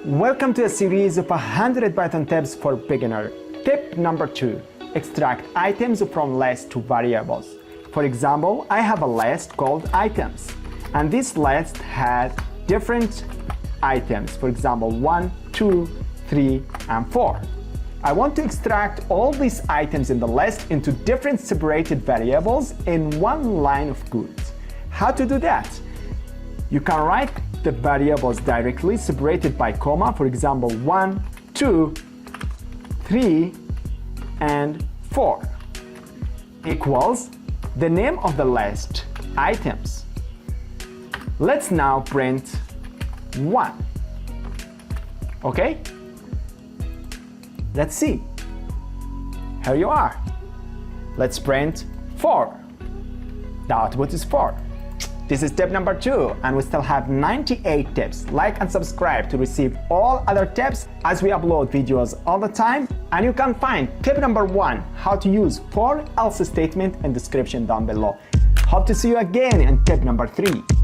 Welcome to a series of 100 Python tips for beginner. Tip number 2. Extract items from list to variables. For example, I have a list called items, and this list has different items. For example, 1, 2, 3, and 4. I want to extract all these items in the list into different separated variables in one line of code. How to do that? You can write the variables directly separated by comma, for example 1, 2, 3, and 4 equals the name of the list items. Let's now print 1. Okay? Let's see. Here you are. Let's print 4. The output is 4. This is tip number 2, and we still have 98 tips. Like and subscribe to receive all other tips as we upload videos all the time. And you can find tip number 1, how to use for else statement in description down below. Hope to see you again in tip number 3.